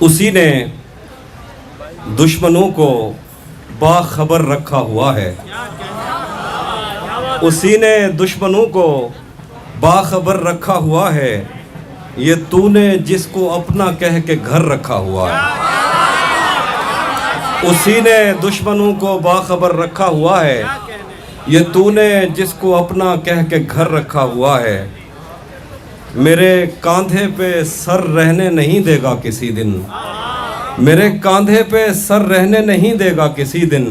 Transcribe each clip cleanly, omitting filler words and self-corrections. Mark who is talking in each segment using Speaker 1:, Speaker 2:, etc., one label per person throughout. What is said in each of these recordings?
Speaker 1: اسی نے دشمنوں کو باخبر رکھا ہوا ہے، اسی نے دشمنوں کو باخبر رکھا ہوا ہے، یہ تو نے جس کو اپنا کہہ کے گھر رکھا ہوا ہے۔ اسی نے دشمنوں کو باخبر رکھا ہوا ہے، یہ تو نے جس کو اپنا کہہ کے گھر رکھا ہوا ہے۔ میرے کاندھے پہ سر رہنے نہیں دے گا کسی دن، میرے کاندھے پہ سر رہنے نہیں دے گا کسی دن،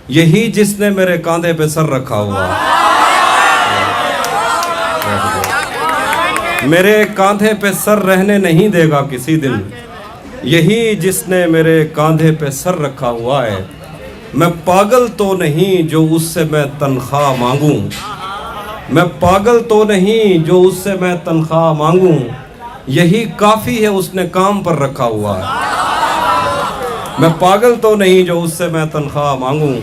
Speaker 1: یہی جس نے میرے کاندھے پہ سر رکھا ہوا ہے۔ میرے کاندھے پہ سر رہنے نہیں دے گا کسی دن، یہی جس نے میرے کاندھے پہ سر رکھا ہوا ہے۔ میں پاگل تو نہیں جو اس سے میں تنخواہ مانگوں، میں پاگل تو نہیں جو اس سے میں تنخواہ مانگوں، یہی کافی ہے اس نے کام پر رکھا ہوا ہے۔ میں پاگل تو نہیں جو اس سے میں تنخواہ مانگوں،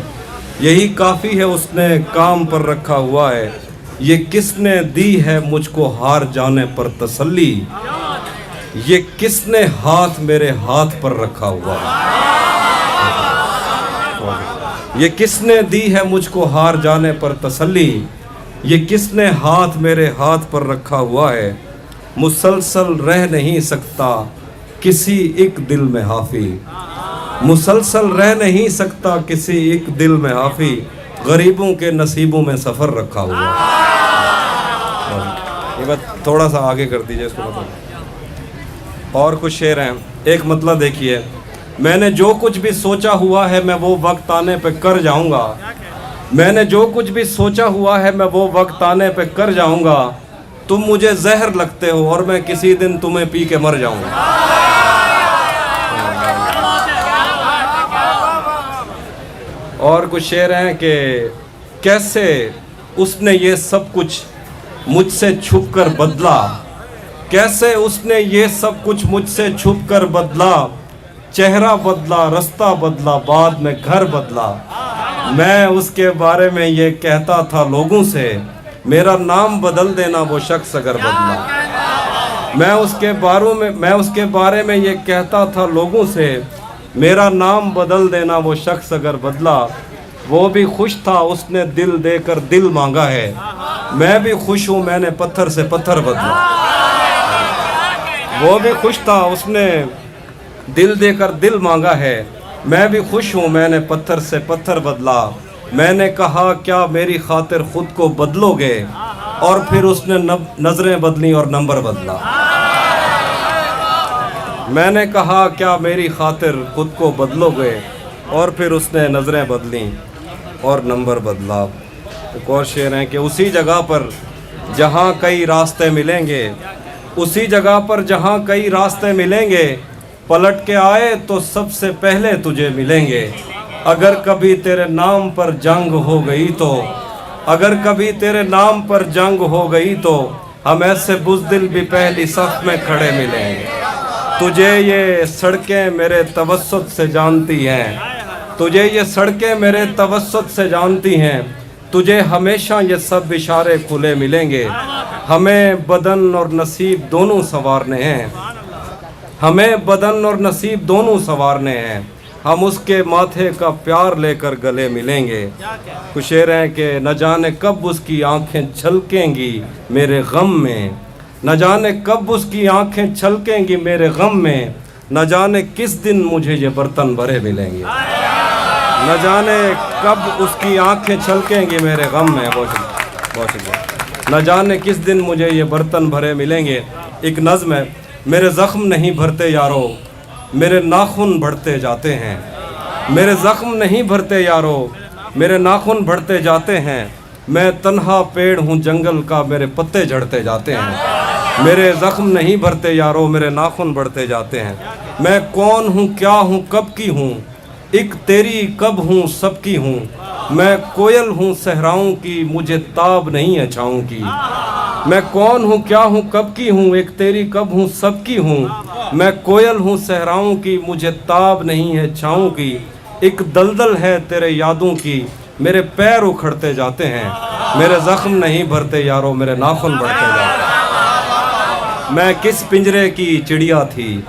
Speaker 1: یہی کافی ہے اس نے کام پر رکھا ہوا ہے۔ یہ کس نے دی ہے مجھ کو ہار جانے پر تسلی، یہ کس نے ہاتھ میرے ہاتھ پر رکھا ہوا ہے۔ یہ کس نے دی ہے مجھ کو ہار جانے پر تسلی، یہ کس نے ہاتھ میرے ہاتھ پر رکھا ہوا ہے۔ مسلسل رہ نہیں سکتا کسی ایک دل میں حافی، مسلسل رہ نہیں سکتا کسی ایک دل میں حافی، غریبوں کے نصیبوں میں سفر رکھا ہوا ہے۔ یہ بات تھوڑا سا آگے کر دیجئے اس کو بتا۔ اور کچھ شعر ہیں، ایک مطلب دیکھیے۔ میں نے جو کچھ بھی سوچا ہوا ہے میں وہ وقت آنے پہ کر جاؤں گا، میں نے جو کچھ بھی سوچا ہوا ہے میں وہ وقت آنے پہ کر جاؤں گا، تم مجھے زہر لگتے ہو اور میں کسی دن تمہیں پی کے مر جاؤں گا۔ اور کچھ شعر ہیں کہ کیسے اس نے یہ سب کچھ مجھ سے چھپ کر بدلا، کیسے اس نے یہ سب کچھ مجھ سے چھپ کر بدلا، چہرہ بدلا، رستہ بدلا، بعد میں گھر بدلا۔ میں اس کے بارے میں یہ کہتا تھا لوگوں سے، میرا نام بدل دینا وہ شخص اگر بدلا۔ میں اس کے بارے میں یہ کہتا تھا لوگوں سے، میرا نام بدل دینا وہ شخص اگر بدلا۔ وہ بھی خوش تھا اس نے دل دے کر دل مانگا ہے، میں بھی خوش ہوں میں نے پتھر سے پتھر بدلا۔ وہ بھی خوش تھا اس نے دل دے کر دل مانگا ہے، میں بھی خوش ہوں میں نے پتھر سے پتھر بدلا۔ میں نے کہا کیا میری خاطر خود کو بدلو گے، اور پھر اس نے نظریں بدلیں اور نمبر بدلا۔ میں نے کہا کیا میری خاطر خود کو بدلو گے، اور پھر اس نے نظریں بدلیں اور نمبر بدلا۔ ایک اور شعر ہے کہ اسی جگہ پر جہاں کئی راستے ملیں گے، اسی جگہ پر جہاں کئی راستے ملیں گے، پلٹ کے آئے تو سب سے پہلے تجھے ملیں گے۔ اگر کبھی تیرے نام پر جنگ ہو گئی تو، اگر کبھی تیرے نام پر جنگ ہو گئی تو، ہم ایسے بزدل بھی پہلی صف میں کھڑے ملیں گے۔ تجھے یہ سڑکیں میرے توسط سے جانتی ہیں، تجھے یہ سڑکیں میرے توسط سے جانتی ہیں، تجھے ہمیشہ یہ سب اشارے کھلے ملیں گے۔ ہمیں بدن اور نصیب دونوں سنوارنے ہیں، ہمیں بدن اور نصیب دونوں سنوارنے ہیں، ہم اس کے ماتھے کا پیار لے کر گلے ملیں گے۔ کچھ شعر ہیں کہ نہ جانے کب اس کی آنکھیں چھلکیں گی میرے غم میں، نہ جانے کب اس کی آنکھیں چھلکیں گی میرے غم میں، نہ جانے کس دن مجھے یہ برتن بھرے ملیں گے۔ نہ جانے کب اس کی آنکھیں چھلکیں گی میرے غم میں، بہت شکریہ۔ نہ جانے کس دن مجھے یہ برتن بھرے ملیں گے۔ ایک نظم ہے، میرے زخم نہیں بھرتے یارو میرے ناخن بڑھتے جاتے ہیں، میرے زخم نہیں بھرتے یارو میرے ناخن بڑھتے جاتے ہیں، میں تنہا پیڑ ہوں جنگل کا میرے پتے جھڑتے جاتے ہیں۔ میرے زخم نہیں بھرتے یارو میرے ناخن بڑھتے جاتے ہیں۔ میں کون ہوں کیا ہوں کب کی ہوں، ایک تیری کب ہوں سب کی ہوں، میں کوئل ہوں صحراؤں کی مجھے تاب نہیں ہے چھاؤں کی۔ میں کون ہوں کیا ہوں کب کی ہوں، ایک تیری کب ہوں سب کی ہوں، میں کوئل ہوں صحراؤں کی مجھے تاب نہیں ہے چھاؤں کی۔ ایک دلدل ہے تیرے یادوں کی میرے پیر اکھڑتے جاتے ہیں، میرے زخم نہیں بھرتے یارو میرے ناخن بڑھتے جاتے ہیں۔ میں کس پنجرے کی چڑیا تھی،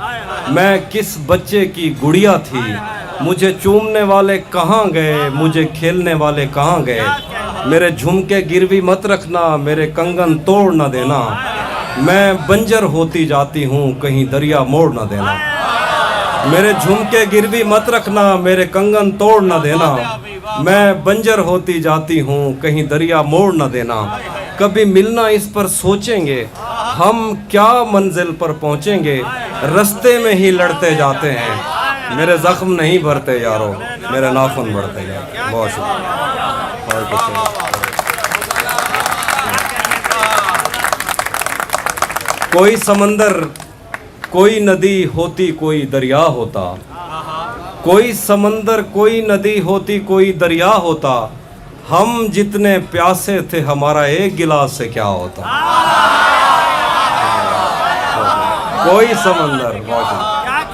Speaker 1: میں کس بچے کی گڑیا تھی، مجھے چومنے والے کہاں گئے، مجھے کھیلنے والے کہاں گئے، میرے جھمکے گروی مت رکھنا، میرے کنگن توڑ نہ دینا، میں بنجر ہوتی جاتی ہوں کہیں دریا موڑ نہ دینا، میرے جھمکے گروی مت رکھنا، میرے کنگن توڑ نہ دینا، میں بنجر ہوتی جاتی ہوں کہیں دریا موڑ نہ دینا، کبھی ملنا اس پر سوچیں گے ہم کیا منزل پر پہنچیں گے، رستے میں ہی لڑتے جاتے ہیں، میرے زخم نہیں بھرتے یارو، میرے ناخن بڑھتے جاتے ہیں۔ بہت شکریہ۔ اور کچھ نہیں۔ کوئی سمندر کوئی ندی ہوتی کوئی دریا ہوتا، کوئی سمندر کوئی ندی ہوتی کوئی دریا ہوتا، ہم جتنے پیاسے تھے ہمارا ایک گلاس سے کیا ہوتا۔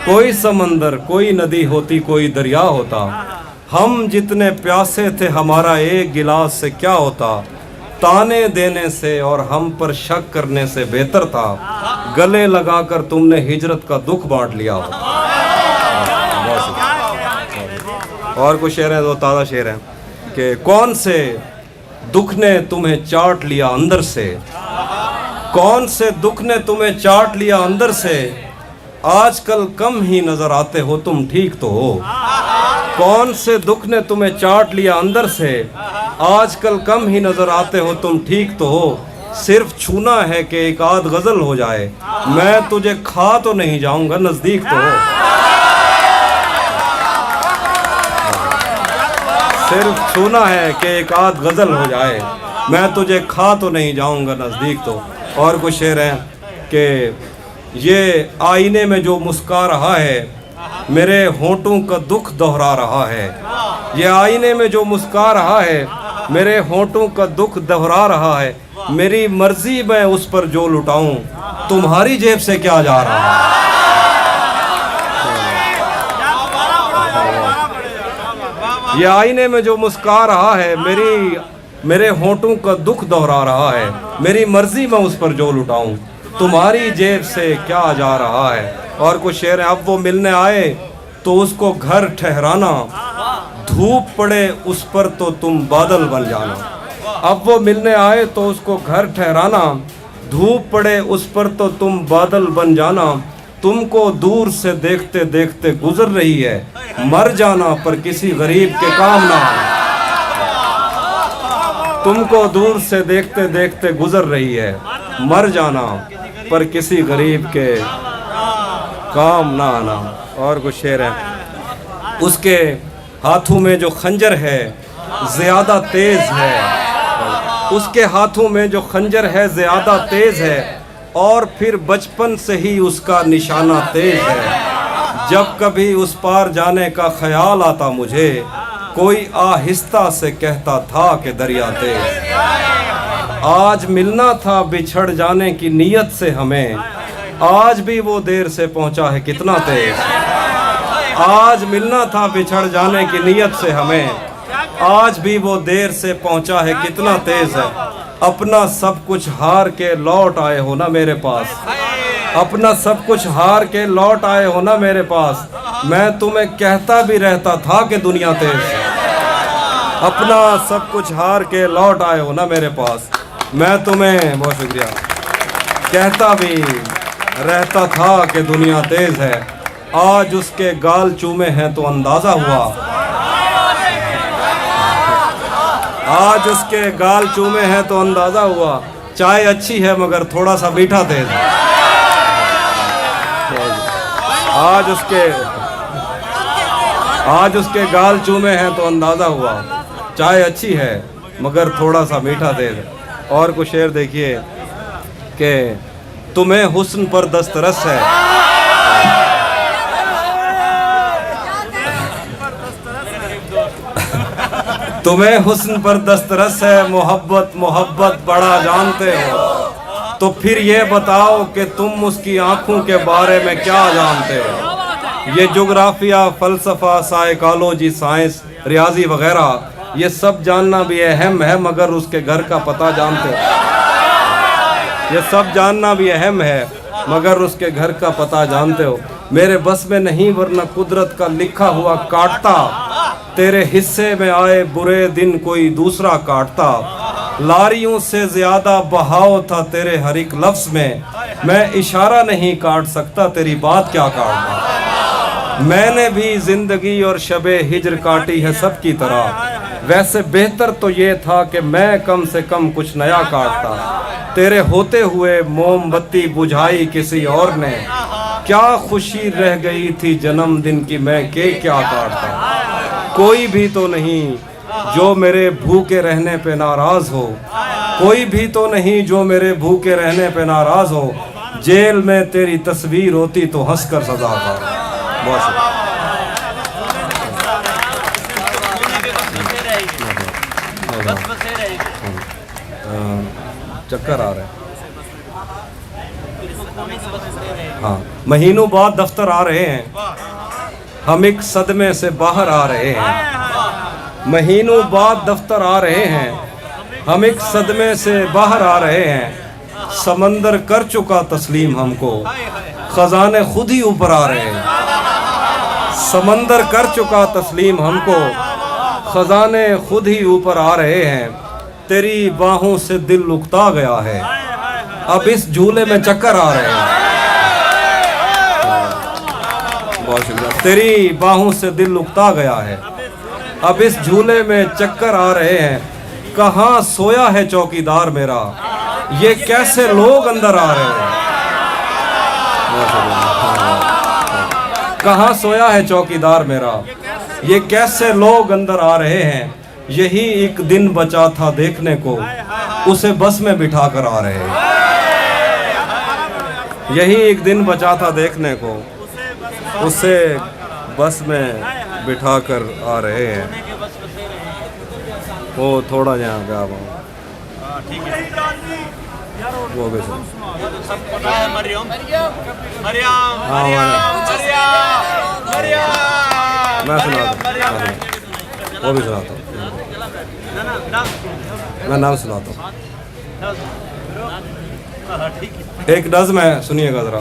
Speaker 1: کوئی سمندر کوئی ندی ہوتی کوئی دریا ہوتا، ہم جتنے پیاسے تھے ہمارا ایک گلاس سے کیا ہوتا، تانے دینے سے اور ہم پر شک کرنے سے بہتر تھا گلے لگا کر تم نے ہجرت کا دکھ بانٹ لیا ہوتا۔ اور کچھ شعر ہیں، دو تازہ شعر ہیں کہ کون سے دکھ نے تمہیں چاٹ لیا اندر سے، کون سے دکھ نے تمہیں چاٹ لیا اندر سے، آج کل کم ہی نظر آتے ہو تم ٹھیک تو ہو، کون سے دکھ نے تمہیں چاٹ لیا اندر سے، آج کل کم ہی نظر آتے ہو تم ٹھیک تو ہو، صرف چھونا ہے کہ ایک آدھ غزل ہو جائے، میں تجھے کھا تو نہیں جاؤں گا نزدیک تو ہو، صرف چھونا ہے کہ ایک آدھ غزل ہو جائے، میں تجھے کھا تو نہیں جاؤں گا نزدیک تو۔ اور کچھ شعر ہیں کہ یہ آئینے میں جو مسکا رہا ہے میرے ہونٹوں کا دکھ دہرا رہا ہے، یہ آئینے میں جو مسکا رہا ہے میرے ہونٹوں کا دکھ دہرا رہا ہے، میری مرضی میں اس پر جو لٹاؤں تمہاری جیب سے کیا جا رہا ہے۔ یہ آئینے میں جو مسکا رہا ہے میرے ہونٹوں کا دکھ دہرا رہا ہے، میری مرضی میں اس پر جو لٹاؤں تمہاری جیب سے کیا جا رہا ہے۔ اور کچھ شعر ہیں، اب وہ ملنے آئے تو اس کو گھر ٹھہرانا، دھوپ پڑے اس پر تو تم بادل بن جانا، اب وہ ملنے آئے تو اس کو گھر ٹھہرانا، دھوپ پڑے اس پر تو تم بادل بن جانا، تم کو دور سے دیکھتے دیکھتے گزر رہی ہے، مر جانا پر کسی غریب کے کام نہ آنا، تم کو دور سے دیکھتے دیکھتے گزر رہی ہے، مر جانا پر کسی غریب کے کام نہ آنا۔ اور کچھ شعر ہے، اس کے ہاتھوں میں جو خنجر ہے زیادہ تیز ہے، اس کے ہاتھوں میں جو خنجر ہے زیادہ تیز ہے، اور پھر بچپن سے ہی اس کا نشانہ تیز ہے، جب کبھی اس پار جانے کا خیال آتا مجھے کوئی آہستہ سے کہتا تھا کہ دریا تیز، آج ملنا تھا بچھڑ جانے کی نیت سے ہمیں، آج بھی وہ دیر سے پہنچا ہے کتنا تیز، آج ملنا تھا بچھڑ جانے کی نیت سے ہمیں، آج بھی وہ دیر سے پہنچا ہے کتنا تیز ہے، اپنا سب کچھ ہار کے لوٹ آئے ہو نا میرے پاس، اپنا سب کچھ ہار کے لوٹ آئے ہو نا میرے پاس، میں تمہیں کہتا بھی رہتا تھا کہ دنیا تیز ہے، اپنا سب کچھ ہار کے لوٹ آئے ہو نا میرے پاس، میں تمہیں بہت شکریہ کہتا بھی رہتا تھا کہ دنیا تیز ہے، آج اس کے گال چومے ہیں تو اندازہ ہوا، آج اس کے گال چومے ہیں تو اندازہ ہوا، چائے اچھی ہے مگر تھوڑا سا میٹھا تیز ہے، آج اس کے گال چومے ہیں تو اندازہ ہوا، چائے اچھی ہے مگر تھوڑا سا میٹھا تیز ہے۔ اور کچھ شعر دیکھیے کہ تمہیں حسن پر دسترس ہے، تمہیں حسن پر دسترس ہے، محبت محبت بڑا جانتے ہو، تو پھر یہ بتاؤ کہ تم اس کی آنکھوں کے بارے میں کیا جانتے ہو، یہ جغرافیہ، فلسفہ، سائیکالوجی، سائنس، ریاضی وغیرہ یہ سب جاننا بھی اہم ہے مگر اس کے گھر کا پتہ جانتے ہو، یہ سب جاننا بھی اہم ہے مگر اس کے گھر کا پتہ جانتے ہو، میرے بس میں نہیں ورنہ قدرت کا لکھا ہوا کاٹتا، تیرے حصے میں آئے برے دن کوئی دوسرا کاٹتا، لاریوں سے زیادہ بہاؤ تھا تیرے ہر ایک لفظ میں اشارہ نہیں کاٹ سکتا تیری بات کیا کاٹتا، میں نے بھی زندگی اور شب ہجر کاٹی ہے سب کی طرح، ویسے بہتر تو یہ تھا کہ میں کم سے کم کچھ نیا کاٹتا، تیرے ہوتے ہوئے موم بتی بجھائی کسی اور نے، کیا خوشی رہ گئی تھی جنم دن کی میں کیک کیا کاٹتا، کوئی بھی تو نہیں جو میرے بھوکے رہنے پہ ناراض ہو، کوئی بھی تو نہیں جو میرے بھوکے رہنے پہ ناراض ہو، جیل میں تیری تصویر ہوتی تو ہنس کر سزا کا۔ بہت شکریہ۔ چکر آ رہے ہیں، ہاں مہینوں بعد دفتر آ رہے ہیں، ہم ایک صدمے سے باہر آ رہے ہیں، مہینوں بعد دفتر آ رہے ہیں، ہم ایک صدمے سے باہر آ رہے ہیں، سمندر کر چکا تسلیم ہم کو، خزانے خود ہی اوپر آ رہے ہیں، سمندر کر چکا تسلیم ہم کو، خزانے خود ہی اوپر آ رہے ہیں، تیری باہوں سے دل اکتا گیا ہے، اب اس جھولے میں چکر آ رہے ہیں، بہت شکریہ، تیری باہوں سے دل اکتا گیا ہے، اب اس جھولے میں چکر آ رہے ہیں، کہاں سویا ہے چوکیدار میرا، یہ کیسے لوگ اندر آ رہے ہیں، کہاں سویا ہے چوکیدار میرا، یہ کیسے لوگ اندر آ رہے ہیں، یہی ایک دن بچا تھا دیکھنے کو، اسے بس میں بٹھا کر آ رہے ہیں، یہی ایک دن بچا تھا دیکھنے کو، اسے بس میں بٹھا کر آ رہے ہیں، وہ تھوڑا جہاں گیا وہ بھی میں سناتا ہوں، وہ بھی سناتا ہوں، میں نام سناتا ہوں، ایک نظم ہے سنیے گا ذرا،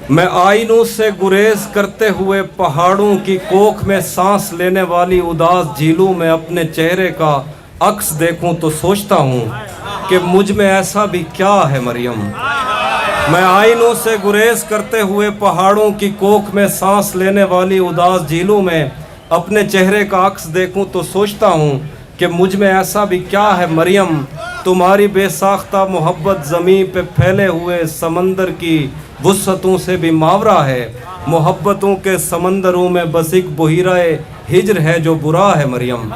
Speaker 1: میں آئینوں سے گریز کرتے ہوئے پہاڑوں کی کوکھ میں سانس لینے والی اداس جھیلوں میں اپنے چہرے کا عکس دیکھوں تو سوچتا ہوں کہ مجھ میں ایسا بھی کیا ہے مریم، میں آئینوں سے گریز کرتے ہوئے پہاڑوں کی کوکھ میں سانس لینے والی اداس جھیلوں میں اپنے چہرے کا عکس دیکھوں تو سوچتا ہوں کہ مجھ میں ایسا بھی کیا ہے مریم، تمہاری بے ساختہ محبت زمین پہ پھیلے ہوئے سمندر کی وسعتوں سے بھی ماورا ہے، محبتوں کے سمندروں میں بس ایک بحیرہ ہجر ہے جو برا ہے مریم،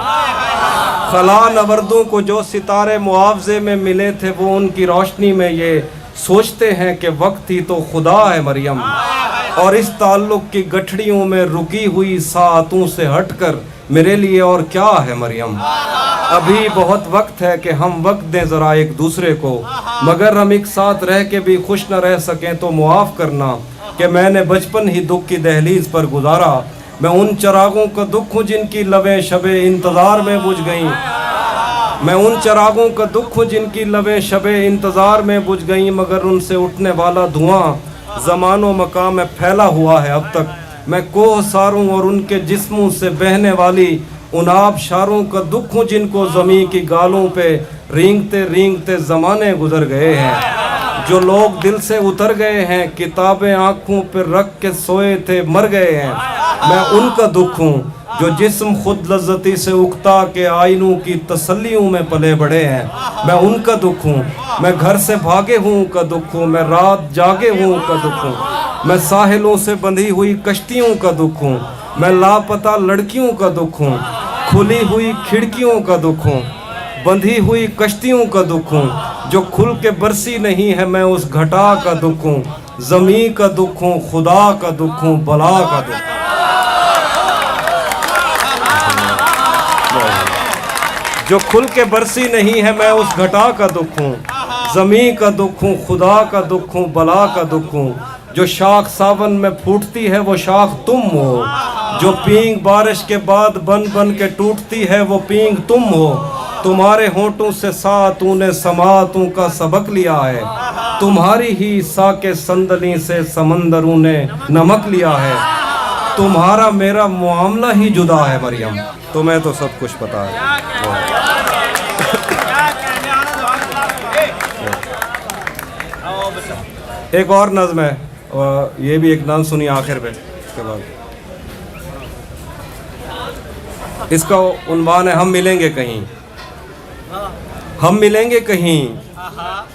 Speaker 1: خلا نوردوں کو جو ستارے معاوضے میں ملے تھے وہ ان کی روشنی میں یہ سوچتے ہیں کہ وقت ہی تو خدا ہے مریم، اور اس تعلق کی گٹھڑیوں میں رکی ہوئی ساعتوں سے ہٹ کر میرے لیے اور کیا ہے مریم، ابھی بہت وقت ہے کہ ہم وقت دیں ذرا ایک دوسرے کو، مگر ہم ایک ساتھ رہ کے بھی خوش نہ رہ سکیں تو معاف کرنا کہ میں نے بچپن ہی دکھ کی دہلیز پر گزارا، میں ان چراغوں کا دکھ ہوں جن کی لبیں شب انتظار میں بجھ گئیں، میں ان چراغوں کا دکھ ہوں جن کی لبیں شب انتظار میں بجھ گئیں، مگر ان سے اٹھنے والا دھواں زمان و مکان میں پھیلا ہوا ہے اب تک، میں کوہ ساروں اور ان کے جسموں سے بہنے والی ان آب شاروں کا دکھ ہوں جن کو زمین کی گالوں پہ رینگتے رینگتے زمانے گزر گئے ہیں، جو لوگ دل سے اتر گئے ہیں کتابیں آنکھوں پہ رکھ کے سوئے تھے مر گئے ہیں، میں ان کا دکھ ہوں جو جسم خود لذتی سے اکتا کے آئینوں کی تسلیوں میں پلے بڑھے ہیں، میں ان کا دکھ ہوں، میں گھر سے بھاگے ہوں کا دکھ ہوں، میں رات جاگے ہوں کا دکھ ہوں، میں ساحلوں سے بندھی ہوئی کشتیوں کا دکھ ہوں، میں لاپتہ لڑکیوں کا دکھ ہوں، کھلی ہوئی کھڑکیوں کا دکھ ہوں، بندھی ہوئی کشتیوں کا دکھ ہوں، جو کھل کے برسی نہیں ہے میں اس گھٹا کا دکھ ہوں، زمین کا دکھ ہوں، خدا کا دکھ ہوں، بلا کا دکھ ہوں، جو کھل کے برسی نہیں ہے میں اس گھٹا کا دکھ ہوں، زمین کا دکھ ہوں، خدا کا دکھ ہوں، بلا کا دکھ ہوں، جو شاخ ساون میں پھوٹتی ہے وہ شاخ تم ہو، جو پینگ بارش کے بعد بن بن کے ٹوٹتی ہے وہ پینگ تم ہو، تمہارے ہونٹوں سے ساتوں نے سماعتوں کا سبق لیا ہے، تمہاری ہی ساکِ صندلی سے سمندروں نے نمک لیا ہے، تمہارا میرا معاملہ ہی جدا ہے مریم، تمہیں تو سب کچھ پتا ہے۔ ایک اور نظم ہے، یہ بھی ایک نظم سنی آخر پہ، اس کے بعد اس کا عنوان ہے ہم ملیں گے کہیں۔ ہم ملیں گے کہیں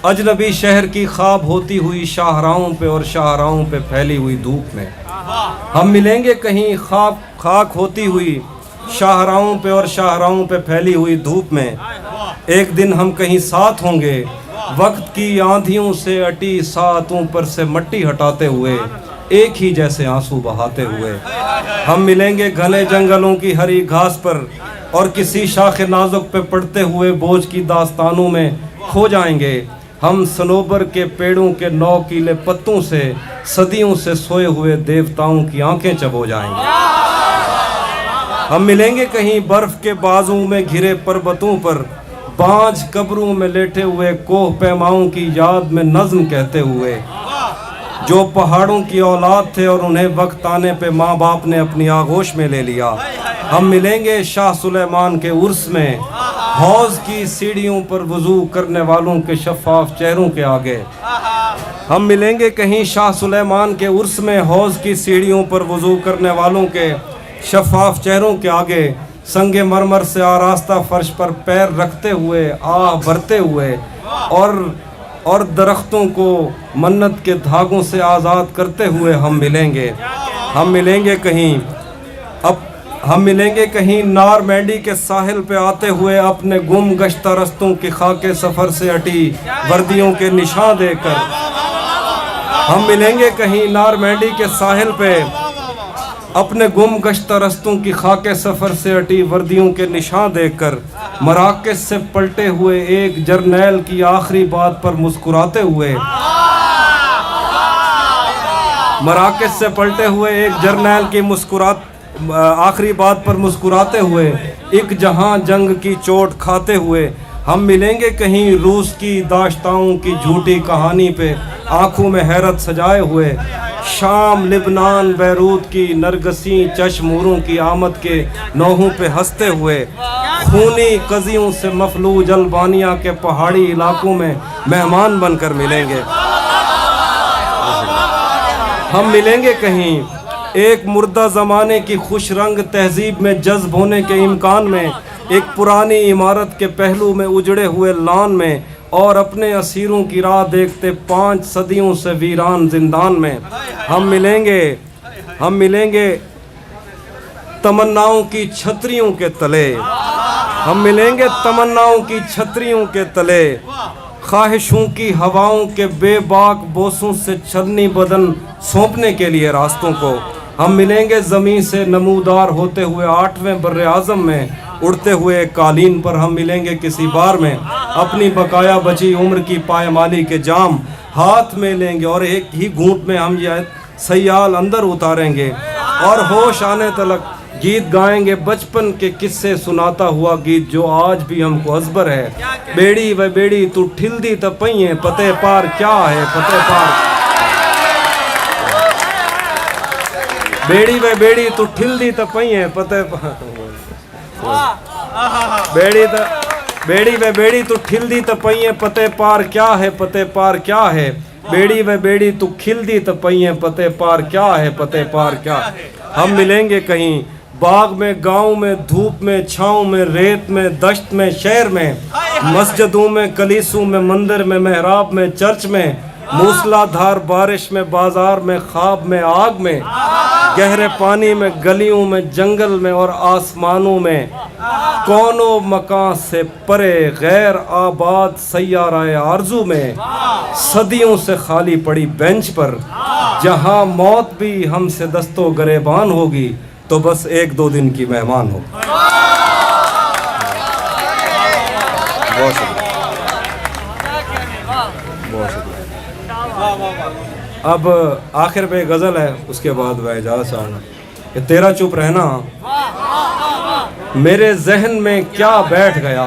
Speaker 1: اجنبی شہر کی خواب ہوتی ہوئی شاہراہوں پہ اور شاہراہوں پہ پھیلی ہوئی دھوپ میں، ہم ملیں گے کہیں خاک ہوتی ہوئی شاہراہوں پہ اور شاہراہوں پہ پھیلی ہوئی دھوپ میں، ایک دن ہم کہیں ساتھ ہوں گے وقت کی آندھیوں سے اٹی ساعتوں پر سے مٹی ہٹاتے ہوئے، ایک ہی جیسے آنسو بہاتے ہوئے، ہم ملیں گے گھنے جنگلوں کی ہری گھاس پر اور کسی شاخ نازک پہ پڑتے ہوئے بوجھ کی داستانوں میں کھو جائیں گے، ہم صنوبر کے پیڑوں کے 9 کیلے پتوں سے صدیوں سے سوئے ہوئے دیوتاؤں کی آنکھیں چبو جائیں گے، ہم ملیں گے کہیں برف کے بازوں میں گھرے پربتوں پر بانجھ قبروں میں لیٹے ہوئے کوہ پیماؤں کی یاد میں نظم کہتے ہوئے، جو پہاڑوں کی اولاد تھے اور انہیں وقت آنے پہ ماں باپ نے اپنی آغوش میں لے لیا، ہم ملیں گے شاہ سلیمان کے عرس میں حوض کی سیڑھیوں پر وضو کرنے والوں کے شفاف چہروں کے آگے، ہم ملیں گے کہیں شاہ سلیمان کے عرس میں حوض کی سیڑھیوں پر وضو کرنے والوں کے شفاف چہروں کے آگے، سنگ مرمر سے آراستہ فرش پر پیر رکھتے ہوئے آہ بھرتے ہوئے اور درختوں کو منت کے دھاگوں سے آزاد کرتے ہوئے ہم ملیں گے، ہم ملیں گے کہیں ہم ملیں گے کہیں نار مینڈی کے ساحل پہ آتے ہوئے اپنے گم گشتہ رستوں کی خاک سفر سے اٹی وردیوں کے نشان دے کر، ہم ملیں گے کہیں نار مینڈی کے ساحل پہ اپنے گم گشتہ رستوں کی خاک سفر سے اٹی وردیوں کے نشان دیکھ کر، مراکز سے پلٹے ہوئے ایک جرنیل کی آخری بات پر مسکراتے ہوئے، مراکز سے پلٹے ہوئے ایک جرنیل کی آخری بات پر مسکراتے ہوئے، ایک جہاں جنگ کی چوٹ کھاتے ہوئے، ہم ملیں گے کہیں روس کی داشتاؤں کی جھوٹی کہانی پہ آنکھوں میں حیرت سجائے ہوئے، شام لبنان بیروت کی نرگسی چشموروں کی آمد کے نوحوں پہ ہنستے ہوئے، خونی قضیوں سے مفلوج البانیہ کے پہاڑی علاقوں میں مہمان بن کر ملیں گے، ہم ملیں گے کہیں ایک مردہ زمانے کی خوش رنگ تہذیب میں جذب ہونے کے امکان میں، ایک پرانی عمارت کے پہلو میں اجڑے ہوئے لان میں اور اپنے اسیروں کی راہ دیکھتے 5 صدیوں سے ویران زندان میں، ہم ملیں گے تمناؤں کی چھتریوں کے تلے، ہم ملیں گے تمناؤں کی چھتریوں کے تلے، خواہشوں کی ہواؤں کے بے باک بوسوں سے چھلنی بدن سونپنے کے لیے راستوں کو، ہم ملیں گے زمین سے نمودار ہوتے ہوئے 8ویں بر اعظم میں اڑتے ہوئے قالین پر، ہم ملیں گے کسی بار میں اپنی بقایا بچی عمر کی پائمالی کے جام ہاتھ میں لیں گے اور ایک ہی گھونٹ میں ہم یہ سیال اندر اتاریں گے اور ہوش آنے تلک گیت گائیں گے، بچپن کے قصے سناتا ہوا گیت جو آج بھی ہم کو ازبر ہے، بیڑی و بیڑی تو ٹھل دی تپئیں پتے پار کیا ہے پتے پار، بیڑی و بیڑی تو ٹھل دی تپئیں پتے بیڑی و بیڑی تو ٹھل دی تپئیں پتے پار کیا ہے پتے پار کیا ہے، بیڑی و بیڑی تو کھل دی تپئیں پتے پار کیا ہے پتے پار کیا، ہم ملیں گے کہیں باغ میں گاؤں میں دھوپ میں چھاؤں میں ریت میں دشت میں شہر میں، مسجدوں میں کلیسوں میں مندر میں محراب میں چرچ میں، موسلا دھار بارش میں بازار میں خواب میں آگ میں، گہرے پانی میں گلیوں میں جنگل میں اور آسمانوں میں، کونوں مکان سے پرے غیر آباد سیارہ آرزو میں، صدیوں سے خالی پڑی بینچ پر جہاں موت بھی ہم سے دست و گریبان ہوگی تو بس 1-2 دن کی مہمان ہو۔ بہت شکریہ، بہت شکریہ۔ اب آخر پہ غزل ہے، اس کے بعد میں اجازت چاہوں گا کہ تیرا چپ رہنا میرے ذہن میں کیا بیٹھ گیا،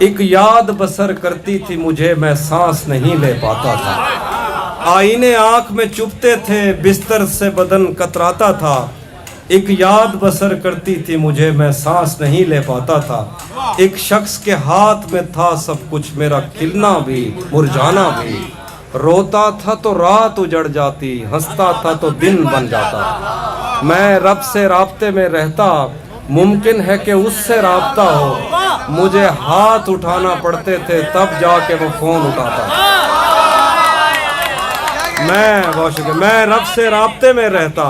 Speaker 1: ایک یاد بسر کرتی تھی مجھے میں سانس نہیں لے پاتا تھا، آئینے آنکھ میں چپتے تھے بستر سے بدن کتراتا تھا، ایک یاد بسر کرتی تھی مجھے میں سانس نہیں لے پاتا تھا، ایک شخص کے ہاتھ میں تھا سب کچھ میرا کھلنا بھی مرجانا بھی، روتا تھا تو رات اجڑ جاتی، ہنستا تھا تو دن بن جاتا، میں رب سے رابطے میں رہتا، ممکن ہے کہ اس سے رابطہ ہو، مجھے ہاتھ اٹھانا پڑتے تھے تب جا کے وہ فون اٹھاتا، میں رب سے رابطے میں رہتا،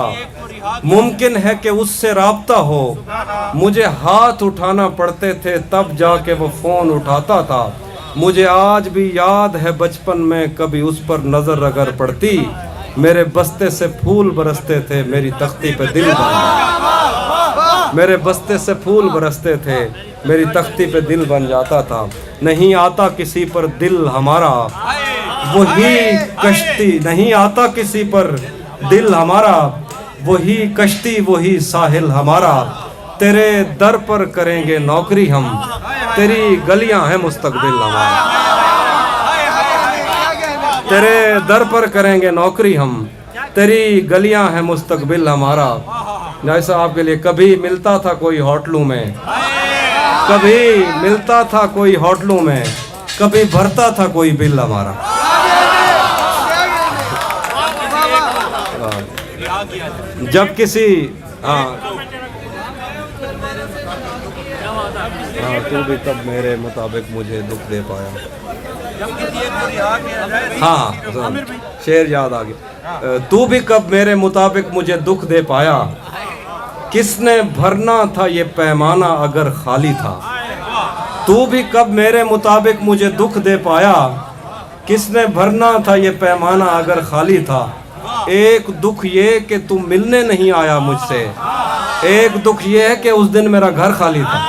Speaker 1: ممکن ہے کہ اس سے رابطہ ہو، مجھے ہاتھ اٹھانا پڑتے تھے تب جا کے وہ فون اٹھاتا تھا، مجھے آج بھی یاد ہے بچپن میں کبھی اس پر نظر اگر پڑتی، میرے بستے سے پھول برستے تھے میری تختی پہ دل بن جاتا، میرے بستے سے پھول برستے تھے میری تختی پہ دل بن جاتا تھا، نہیں آتا کسی پر دل ہمارا وہی کشتی، نہیں آتا کسی پر دل ہمارا وہی کشتی وہی ساحل ہمارا، تیرے در پر کریں گے نوکری ہم، تیری گلیاں ہیں مستقبل ہمارا، تیرے در پر کریں گے نوکری ہم، تیری گلیاں ہیں مستقبل ہمارا۔ جیسا آپ کے لیے کبھی ملتا تھا کوئی ہوٹلوں میں، کبھی ملتا تھا کوئی ہوٹلوں میں، کبھی بھرتا تھا کوئی بل ہمارا، جب کسی تو بھی تب میرے مطابق مجھے دکھ دے پایا، شعر یاد آ گیا، تو بھی کب میرے مطابق مجھے دکھ دے پایا، کس نے بھرنا تھا یہ پیمانہ اگر خالی تھا، تو بھی کب میرے مطابق مجھے دکھ دے پایا، کس نے بھرنا تھا یہ پیمانہ اگر خالی تھا، ایک دکھ یہ کہ تم ملنے نہیں آیا مجھ سے، ایک دکھ یہ ہے کہ اس دن میرا گھر خالی تھا،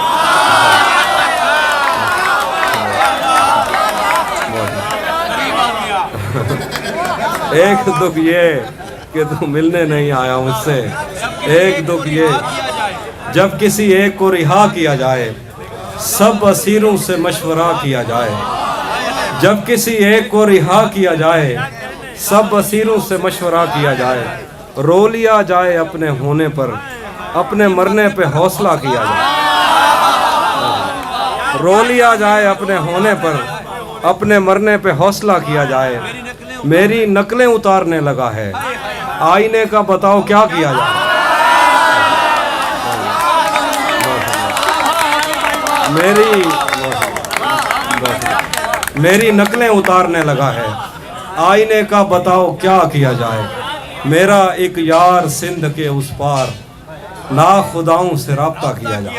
Speaker 1: ایک دکھ یہ کہ تم ملنے نہیں آیا مجھ سے، ایک دکھ یہ جب کسی ایک کو رہا کیا جائے، سب اسیروں سے مشورہ کیا جائے، جب کسی ایک کو رہا کیا جائے، سب اسیروں سے مشورہ کیا جائے، رو لیا جائے اپنے ہونے پر، اپنے مرنے پہ حوصلہ کیا جائے، رو لیا جائے اپنے ہونے پر، اپنے مرنے پہ حوصلہ کیا جائے، میری نقلیں اتارنے لگا ہے، آئینے کا بتاؤ کیا کیا جائے، میری نقلیں اتارنے لگا ہے، آئینے کا بتاؤ کیا کیا جائے، میرا ایک یار سندھ کے اس پار، ناخداؤں سے رابطہ کیا جائے،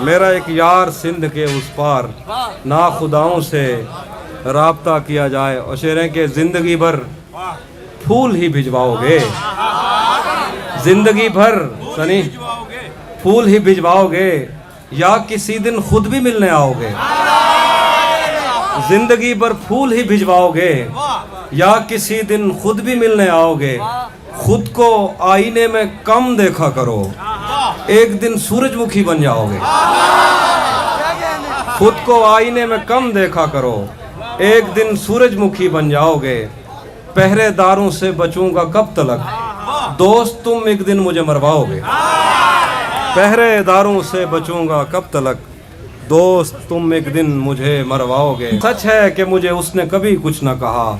Speaker 1: میرا ایک یار سندھ کے اس پار، ناخداؤں سے رابطہ کیا جائے، اور شعر کہ زندگی بھر پھول ہی بھجواؤ گے، زندگی بھر سنی پھول ہی بھجواؤ گے، یا کسی دن خود بھی ملنے آؤ گے، زندگی بھر پھول ہی بھجواؤ گے، یا کسی دن خود بھی ملنے آؤ گے، خود کو آئینے میں کم دیکھا کرو، ایک دن سورج مکھی بن جاؤ گے، خود کو آئینے میں کم دیکھا کرو، ایک دن سورج مکھی بن جاؤ گے، پہرے داروں سے بچوں گا کب تلک، دوست تم ایک دن مجھے مرواؤ گے، پہرے داروں سے بچوں گا کب تلک، دوست تم ایک دن مجھے مرواؤ گے۔ سچ ہے کہ مجھے اس نے کبھی کچھ نہ کہا،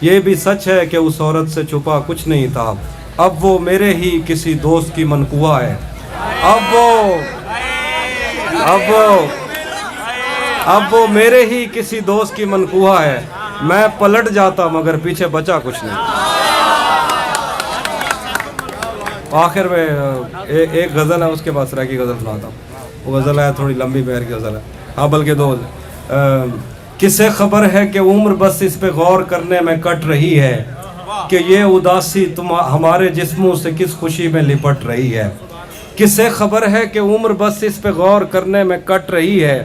Speaker 1: یہ بھی سچ ہے کہ اس عورت سے چھپا کچھ نہیں تھا، اب وہ میرے ہی کسی دوست کی منقوہ ہے، اب وہ میرے ہی کسی دوست کی منقوہ ہے، میں پلٹ جاتا مگر پیچھے بچا کچھ نہیں۔ آخر میں ایک غزل ہے، اس کے بعد سرا کی غزل سناتا ہوں، وہ غزل ہے تھوڑی لمبی بہر کی غزل ہے، ہاں بلکہ دو، کسے خبر ہے کہ عمر بس اس پہ غور کرنے میں کٹ رہی ہے، کہ یہ اداسی ہمارے جسموں سے کس خوشی میں لپٹ رہی ہے، کسے خبر ہے کہ عمر بس اس پہ غور کرنے میں کٹ رہی ہے،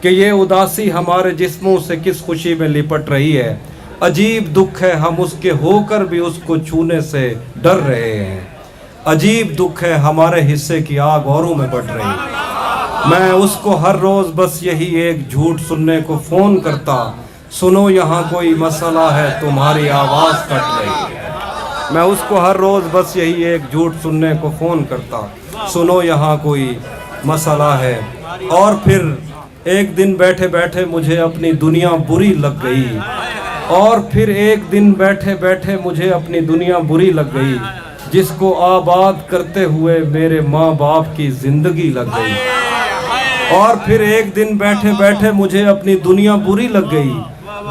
Speaker 1: کہ یہ اداسی ہمارے جسموں سے کس خوشی میں لپٹ رہی ہے، عجیب دکھ ہے ہم اس کے ہو کر بھی اس کو چھونے سے ڈر رہے ہیں، عجیب دکھ ہے ہمارے حصے کی آگ اوروں میں بڑھ رہی ہے، میں اس کو ہر روز بس یہی ایک جھوٹ سننے کو فون کرتا، سنو یہاں کوئی مسئلہ ہے تمہاری آواز کٹ رہی ہے۔ میں اس کو ہر روز بس یہی ایک جھوٹ سننے کو فون کرتا، سنو یہاں کوئی مسئلہ ہے۔ اور پھر ایک دن بیٹھے بیٹھے مجھے اپنی دنیا بری لگ گئی، اور پھر ایک دن بیٹھے بیٹھے مجھے اپنی دنیا بری لگ گئی، جس کو آباد کرتے ہوئے میرے ماں باپ کی زندگی لگ گئی۔ اور پھر ایک دن بیٹھے بیٹھے مجھے اپنی دنیا بری لگ گئی،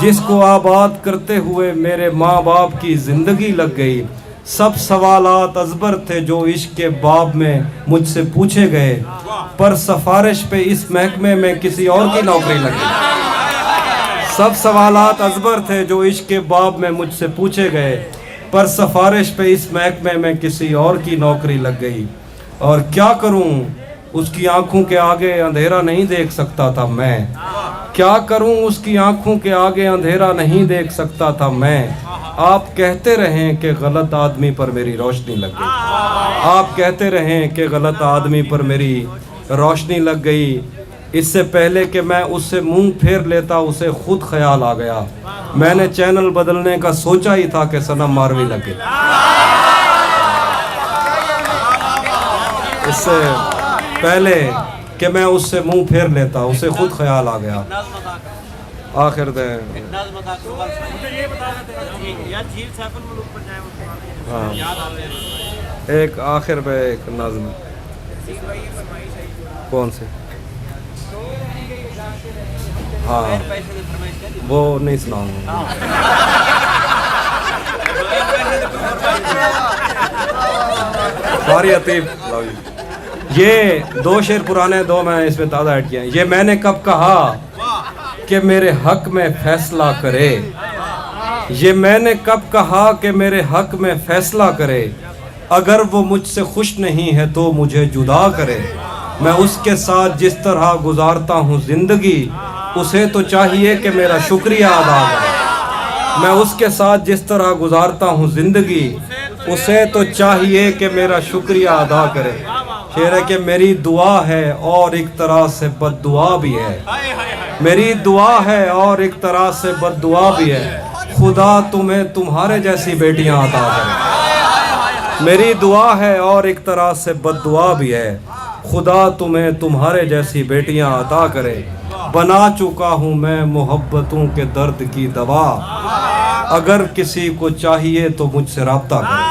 Speaker 1: جس کو آباد کرتے ہوئے میرے ماں باپ کی زندگی لگ گئی۔ سب سوالات ازبر تھے جو عشق کے باب میں مجھ سے پوچھے گئے، پر سفارش پہ اس محکمے میں کسی اور کی نوکری لگ گئی۔ سب سوالات ازبر تھے جو عشق کے باب میں مجھ سے پوچھے گئے، پر سفارش پہ اس محکمے میں کسی اور کی نوکری لگ گئی۔ اور کیا کروں، اس کی آنکھوں کے آگے اندھیرا نہیں دیکھ سکتا تھا میں، کیا کروں اس کی آنکھوں کے آگے اندھیرا نہیں دیکھ سکتا تھا میں۔ آپ کہتے رہیں کہ غلط آدمی پر میری روشنی لگ گئی، آپ کہتے رہیں کہ غلط آدمی پر میری روشنی لگ گئی۔ اس سے پہلے کہ میں اس سے منہ پھیر لیتا اسے خود خیال آ گیا، میں نے چینل بدلنے کا سوچا ہی تھا کہ صنم ماروی لگ گئی۔ اس سے پہلے کہ میں اس سے منہ پھیر لیتا اسے خود خیال آ گیا۔ آخر دے ہاں ایک آخر پہ ایک نظم کون سے، ہاں وہ نہیں سناؤں گا۔ باری عطیف یہ دو شعر پرانے، دو میں اس میں تازہ ایڈ کیا ہیں۔ یہ میں نے کب کہا کہ میرے حق میں فیصلہ کرے، یہ میں نے کب کہا کہ میرے حق میں فیصلہ کرے، اگر وہ مجھ سے خوش نہیں ہے تو مجھے جدا کرے۔ میں اس کے ساتھ جس طرح گزارتا ہوں زندگی، اسے تو چاہیے کہ میرا شکریہ ادا کرے۔ میں اس کے ساتھ جس طرح گزارتا ہوں زندگی، اسے تو چاہیے کہ میرا شکریہ ادا کرے۔ شعر ہے کہ میری دعا ہے اور ایک طرح سے بد دعا بھی ہے، میری دعا ہے اور ایک طرح سے بد دعا بھی ہے، خدا تمہیں تمہارے جیسی بیٹیاں عطا کرے۔ میری دعا ہے اور ایک طرح سے بد دعا بھی ہے، خدا تمہیں تمہارے جیسی بیٹیاں عطا کرے۔ بنا چکا ہوں میں محبتوں کے درد کی دوا، اگر کسی کو چاہیے تو مجھ سے رابطہ کرے۔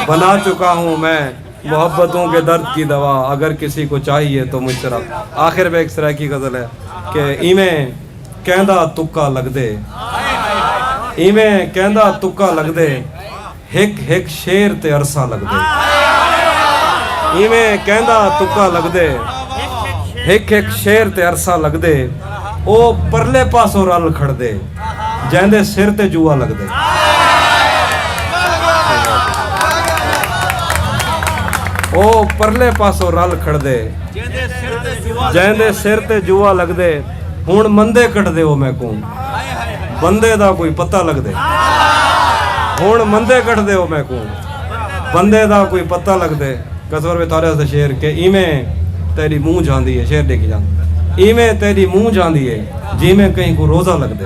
Speaker 1: بنا چکا ہوں میں محبتوں کے درد کی دوا، اگر کسی کو چاہیے تو مجھ سے رابطہ۔ آخر میں ایک سرائکی غزل ہے کہ ایویں کہندا تکا لگ دے، ایویں کہندا تکا لگ دے، ہک ہک شیر تے عرصہ لگ دے۔ ایویں کہندا تکا لگ دے، ہک ہک شیر تے عرصہ لگ دے، او پرلے پاسوں رل کھڑ دے، جیندے سر تے جوا لگ دے۔ او پرلے پاسوں رل کھڑ دے، جیندے سر تے جوا لگ دے، ہون مندے کٹ دے او میں کون، بندے دا کوئی پتہ لگ دے۔ ہون مندے کٹ دے او میں کون، بندے دا کوئی پتہ لگ دے۔ کسور میں تارے سے شعر کہ ایویں تیری منہ جاندی ہے، شعر دیکھی جان، ایویں تیری منہ جاندی ہے جی میں کہیں کو روزہ لگ دے۔